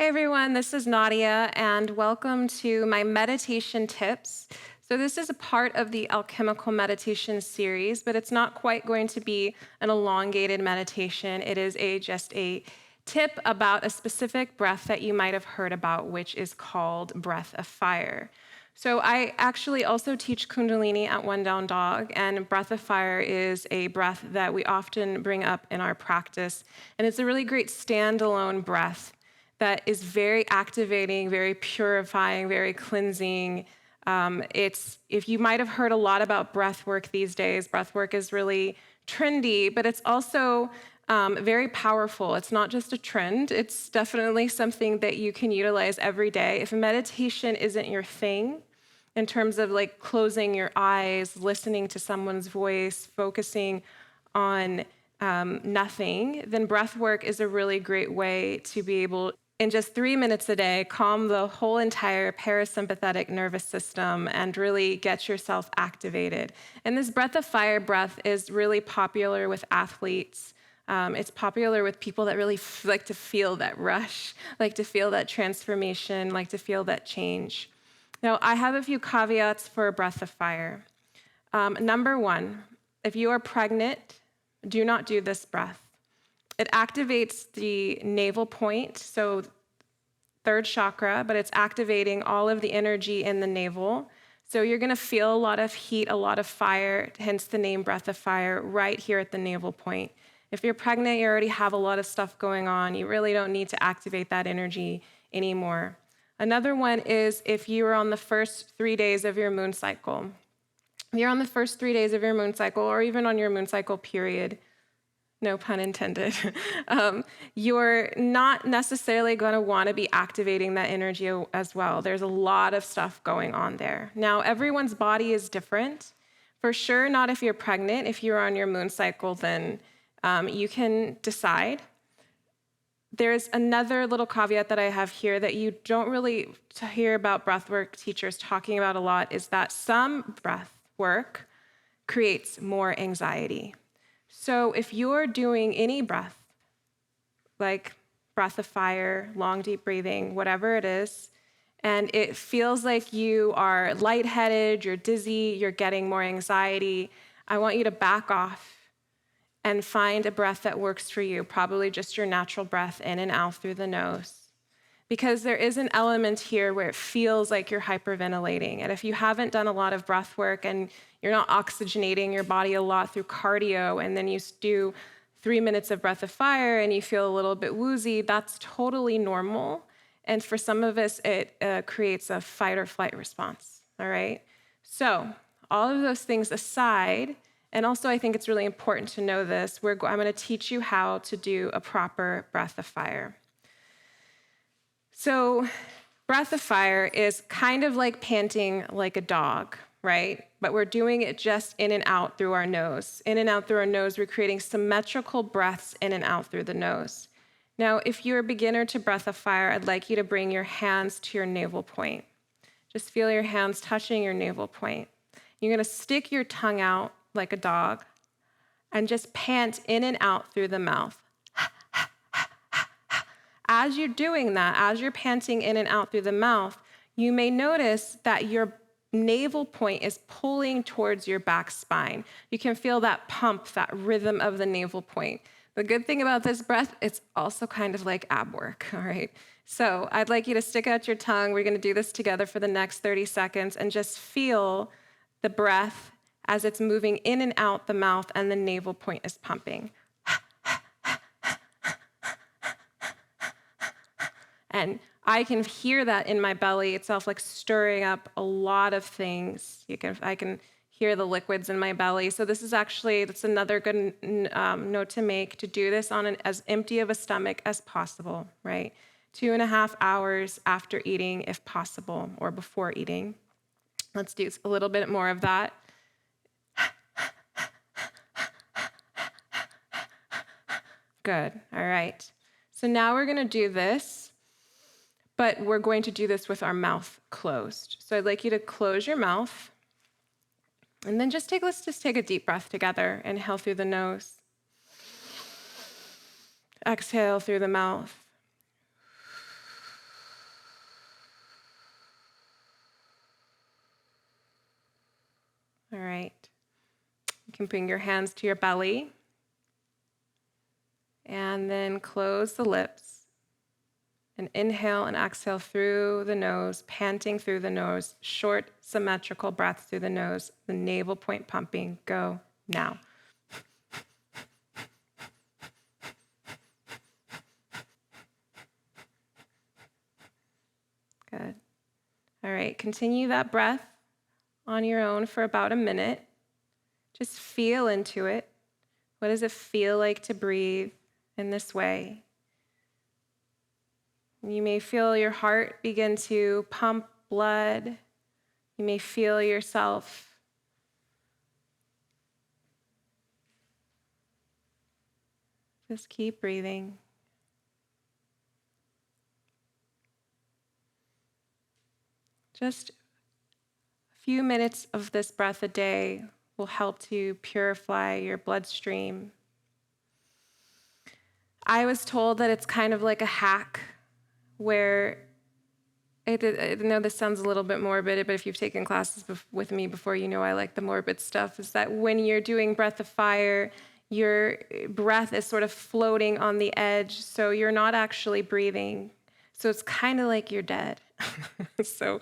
Hey everyone, this is Nadia, and welcome to my meditation tips. So, this is a part of the Alchemical meditation series, but it's not quite going to be an elongated meditation. It is just a tip about a specific breath that you might have heard about, which is called breath of fire. So, I actually also teach Kundalini at One Down Dog, and breath of fire is a breath that we often bring up in our practice, and it's a really great standalone breath that is very activating, very purifying, very cleansing. If you might have heard a lot about breath work these days, breath work is really trendy, but it's also very powerful. It's not just a trend, it's definitely something that you can utilize every day. If meditation isn't your thing, in terms of like closing your eyes, listening to someone's voice, focusing on nothing, then breath work is a really great way to be able, in just 3 minutes a day, calm the whole entire parasympathetic nervous system and really get yourself activated. And this breath of fire breath is really popular with athletes. It's popular with people that really like to feel that rush, like to feel that transformation, like to feel that change. Now, I have a few caveats for a breath of fire. Number one, if you are pregnant, do not do this breath. It activates the navel point, so third chakra, but it's activating all of the energy in the navel. So you're going to feel a lot of heat, a lot of fire, hence the name breath of fire, right here at the navel point. If you're pregnant, you already have a lot of stuff going on. You really don't need to activate that energy anymore. Another one is if you are on the first 3 days of your moon cycle. If you're on the first 3 days of your moon cycle, or even on your moon cycle period, no pun intended, you're not necessarily going to want to be activating that energy as well. There's a lot of stuff going on there. Now, everyone's body is different. For sure, not if you're pregnant. If you're on your moon cycle, then you can decide. There's another little caveat that I have here that you don't really hear about breathwork teachers talking about a lot, is that some breath work creates more anxiety. So if you're doing any breath, like breath of fire, long, deep breathing, whatever it is, and it feels like you are lightheaded, you're dizzy, you're getting more anxiety, I want you to back off and find a breath that works for you, probably just your natural breath in and out through the nose. Because there is an element here where it feels like you're hyperventilating. And if you haven't done a lot of breath work and you're not oxygenating your body a lot through cardio, and then you do 3 minutes of breath of fire and you feel a little bit woozy, that's totally normal. And for some of us, it creates a fight or flight response, all right? So all of those things aside, and also I think it's really important to know this, I'm going to teach you how to do a proper breath of fire. So breath of fire is kind of like panting like a dog, right? But we're doing it just in and out through our nose. In and out through our nose, we're creating symmetrical breaths in and out through the nose. Now, if you're a beginner to breath of fire, I'd like you to bring your hands to your navel point. Just feel your hands touching your navel point. You're going to stick your tongue out like a dog and just pant in and out through the mouth. As you're doing that, as you're panting in and out through the mouth, you may notice that your navel point is pulling towards your back spine. You can feel that pump, that rhythm of the navel point. The good thing about this breath, it's also kind of like ab work, all right? So I'd like you to stick out your tongue. We're going to do this together for the next 30 seconds and just feel the breath as it's moving in and out the mouth and the navel point is pumping. And I can hear that in my belly itself, like stirring up a lot of things. I can hear the liquids in my belly. So that's another good note to make, to do this on as empty of a stomach as possible, right? 2.5 hours after eating, if possible, or before eating. Let's do a little bit more of that. Good, all right. So now we're gonna do this, but we're going to do this with our mouth closed. So I'd like you to close your mouth, and then let's just take a deep breath together. Inhale through the nose. Exhale through the mouth. All right. You can bring your hands to your belly and then close the lips and inhale and exhale through the nose, panting through the nose, short symmetrical breaths through the nose, the navel point pumping. Go now. Good. All right, continue that breath on your own for about a minute. Just feel into it. What does it feel like to breathe in this way? You may feel your heart begin to pump blood. You may feel yourself just keep breathing. Just a few minutes of this breath a day will help to purify your bloodstream. I was told that it's kind of like a hack where I know this sounds a little bit morbid, but if you've taken classes with me before, you know I like the morbid stuff, is that when you're doing breath of fire, your breath is sort of floating on the edge, so you're not actually breathing. So it's kind of like you're dead. So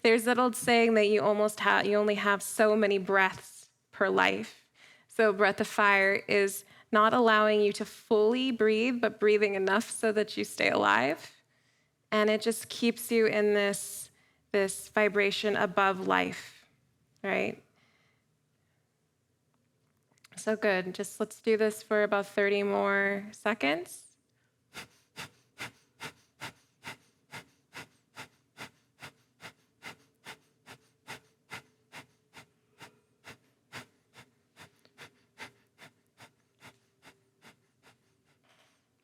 there's that old saying that you only have so many breaths per life. So breath of fire is not allowing you to fully breathe, but breathing enough so that you stay alive. And it just keeps you in this vibration above life, right? So good. Just let's do this for about 30 more seconds.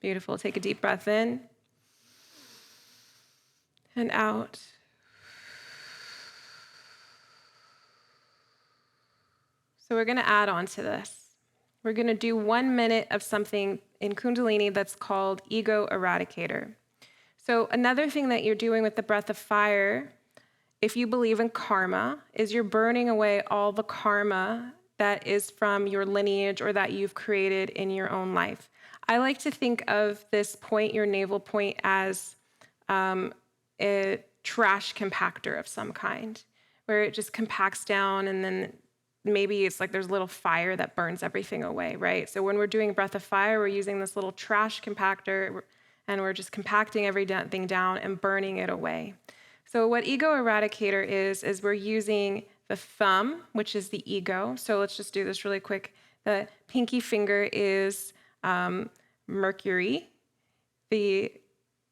Beautiful. Take a deep breath in and out. So we're going to add on to this. We're going to do 1 minute of something in Kundalini that's called ego eradicator. So another thing that you're doing with the breath of fire, if you believe in karma, is you're burning away all the karma that is from your lineage or that you've created in your own life. I like to think of this point, your navel point, as a trash compactor of some kind, where it just compacts down and then maybe it's like there's a little fire that burns everything away, right? So when we're doing breath of fire, we're using this little trash compactor and we're just compacting everything down and burning it away. So what ego eradicator is we're using the thumb, which is the ego. So let's just do this really quick. The pinky finger is Mercury. The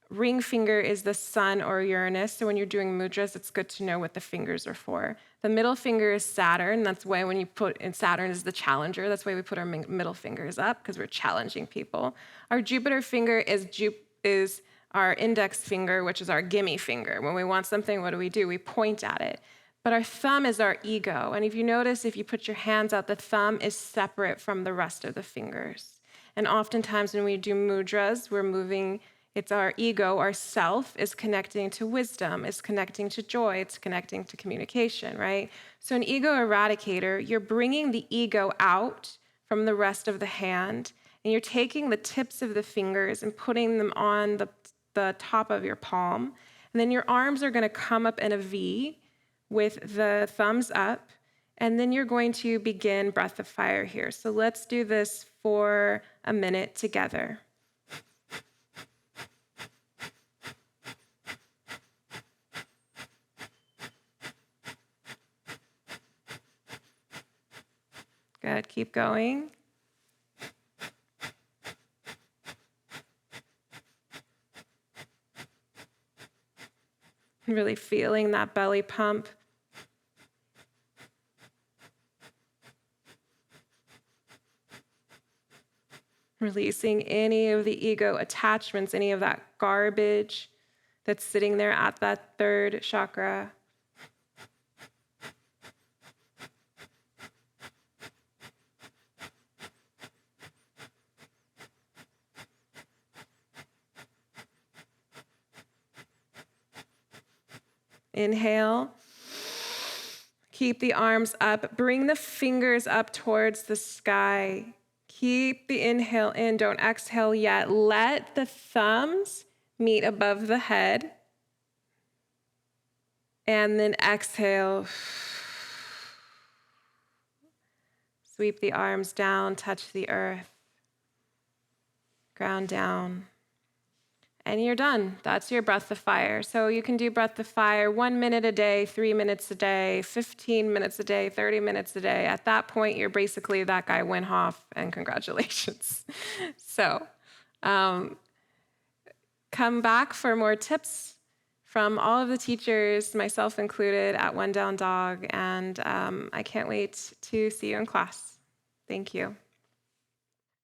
ring finger is the sun or Uranus. So when you're doing mudras, it's good to know what the fingers are for. The middle finger is Saturn. That's why when you put in Saturn is the challenger. That's why we put our middle fingers up, because we're challenging people. Our Jupiter finger is our index finger, which is our gimme finger. When we want something, what do? We point at it. But our thumb is our ego. And if you notice, if you put your hands out, the thumb is separate from the rest of the fingers. And oftentimes when we do mudras, we're moving. It's our ego, our self, is connecting to wisdom, is connecting to joy, it's connecting to communication, right? So an ego eradicator, you're bringing the ego out from the rest of the hand, and you're taking the tips of the fingers and putting them on the top of your palm. And then your arms are going to come up in a V with the thumbs up, and then you're going to begin breath of fire here. So let's do this for a minute together. Good, keep going. Really feeling that belly pump. Releasing any of the ego attachments, any of that garbage that's sitting there at that third chakra. Inhale. Keep the arms up. Bring the fingers up towards the sky. Keep the inhale in. Don't exhale yet. Let the thumbs meet above the head. And then exhale. Sweep the arms down, touch the earth. Ground down. And you're done. That's your breath of fire. So you can do breath of fire 1 minute a day, 3 minutes a day, 15 minutes a day, 30 minutes a day. At that point, you're basically that guy Wim Hof, and congratulations. So come back for more tips from all of the teachers, myself included, at One Down Dog. And I can't wait to see you in class. Thank you.